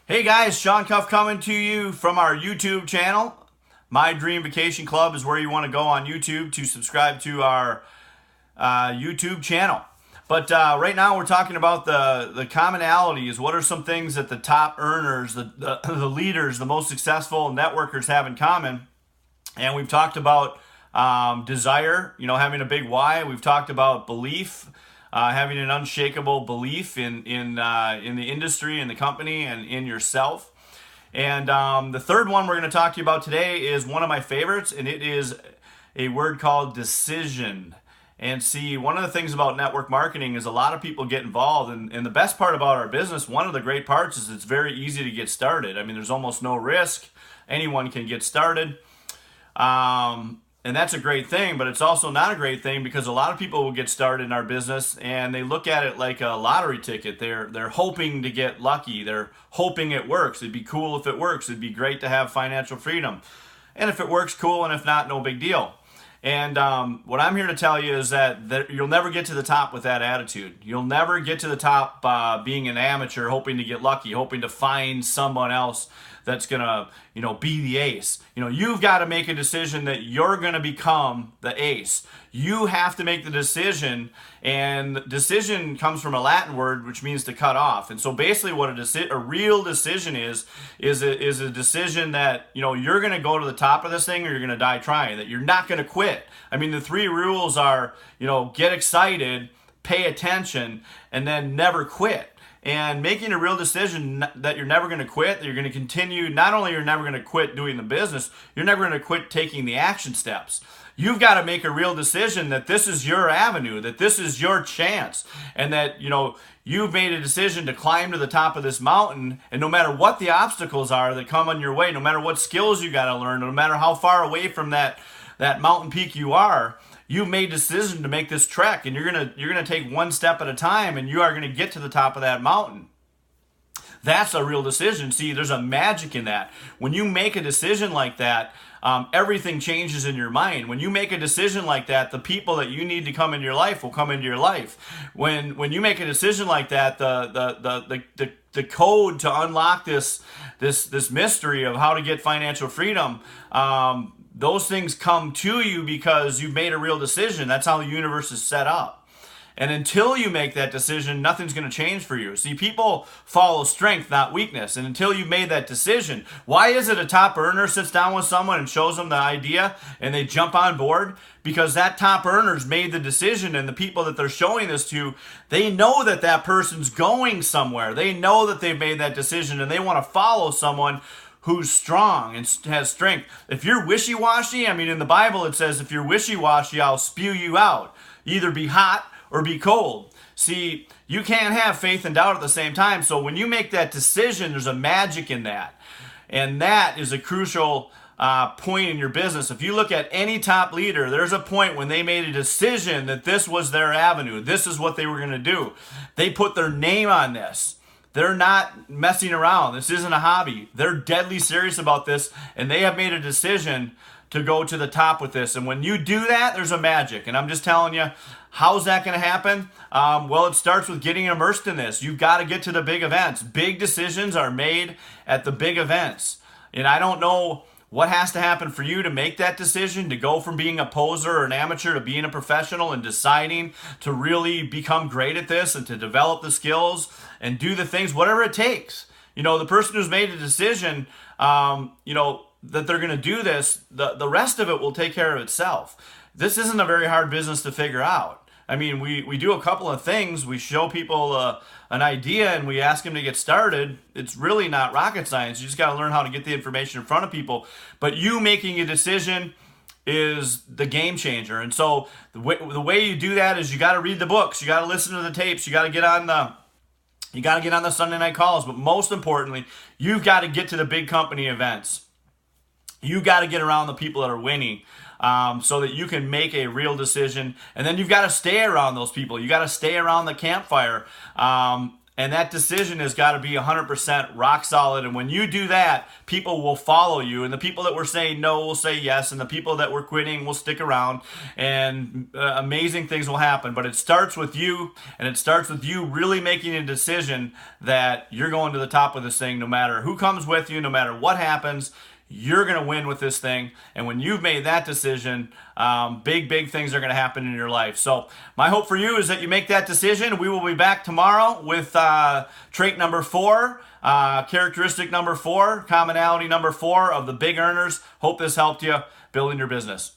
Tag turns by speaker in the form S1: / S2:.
S1: Hey guys, Sean Cuff coming to you from our YouTube channel. My Dream Vacation Club is where you want to go on YouTube to subscribe to our YouTube channel. But right now we're talking about the commonalities. What are some things that the top earners, the leaders, the most successful networkers have in common? And we've talked about desire, having a big why. We've talked about belief, having an unshakable belief in the industry, in the company, and in yourself. And the third one we're going to talk to you about today is one of my favorites, and it is a word called decision. And see, one of the things about network marketing is a lot of people get involved, and the best part about our business, one of the great parts is it's very easy to get started. I mean, there's almost no risk. Anyone can get started. And that's a great thing, but it's also not a great thing because a lot of people will get started in our business and they look at it like a lottery ticket. They're hoping to get lucky. They're hoping it works. It'd be cool if it works. It'd be great to have financial freedom. And if it works, cool, and if not, no big deal. And what I'm here to tell you is that you'll never get to the top with that attitude. You'll never get to the top being an amateur, hoping to get lucky, hoping to find someone else that's gonna, be the ace. You've got to make a decision that you're gonna become the ace. You have to make the decision, and decision comes from a Latin word which means to cut off. And so basically, what a real decision is a decision that you're gonna go to the top of this thing, or you're gonna die trying. That you're not gonna quit. I mean, the three rules are, get excited, pay attention, and then never quit. And making a real decision that you're never going to quit, that you're going to continue, not only you're never going to quit doing the business, you're never going to quit taking the action steps. You've got to make a real decision that this is your avenue, that this is your chance, and that, you've made a decision to climb to the top of this mountain, and no matter what the obstacles are that come on your way, no matter what skills you got to learn, no matter how far away from that mountain peak you are, you've made a decision to make this trek, and you're gonna take one step at a time, and you are gonna get to the top of that mountain. That's a real decision. See, there's a magic in that. When you make a decision like that, everything changes in your mind. When you make a decision like that, the people that you need to come into your life will come into your life. When you make a decision like that, the code to unlock this mystery of how to get financial freedom, those things come to you because you've made a real decision. That's how the universe is set up. And until you make that decision, nothing's going to change for you. See, people follow strength, not weakness. And until you've made that decision, why is it a top earner sits down with someone and shows them the idea and they jump on board? Because that top earner's made the decision, and the people that they're showing this to, they know that that person's going somewhere. They know that they've made that decision, and they want to follow someone who's strong and has strength. If you're wishy-washy, in the Bible it says, if you're wishy-washy, I'll spew you out. Either be hot or be cold. See, you can't have faith and doubt at the same time. So when you make that decision, there's a magic in that. And that is a crucial point in your business. If you look at any top leader, there's a point when they made a decision that this was their avenue. This is what they were going to do. They put their name on this. They're not messing around. This isn't a hobby. They're deadly serious about this, and they have made a decision to go to the top with this. And when you do that, there's a magic. And I'm just telling you, how's that going to happen? Well, it starts with getting immersed in this. You've got to get to the big events. Big decisions are made at the big events. And I don't know what has to happen for you to make that decision, to go from being a poser or an amateur to being a professional and deciding to really become great at this and to develop the skills and do the things, whatever it takes. The person who's made a decision, that they're going to do this, the rest of it will take care of itself. This isn't a very hard business to figure out. We do a couple of things. We show people an idea and we ask them to get started. It's really not rocket science. You just got to learn how to get the information in front of people. But you making a decision is the game changer. And so the way you do that is you got to read the books. You got to listen to the tapes. You got to get on the Sunday night calls. But most importantly, you've got to get to the big company events. You got to get around the people that are winning. So that you can make a real decision. And then you've got to stay around those people. You got to stay around the campfire. And that decision has got to be 100% rock solid. And when you do that, people will follow you. And the people that were saying no will say yes. And the people that were quitting will stick around. And amazing things will happen. But it starts with you. And it starts with you really making a decision that you're going to the top of this thing no matter who comes with you, no matter what happens. You're going to win with this thing. And when you've made that decision, big things are going to happen in your life. So my hope for you is that you make that decision. We will be back tomorrow with trait number 4, characteristic number 4, commonality number 4 of the big earners. Hope this helped you building your business.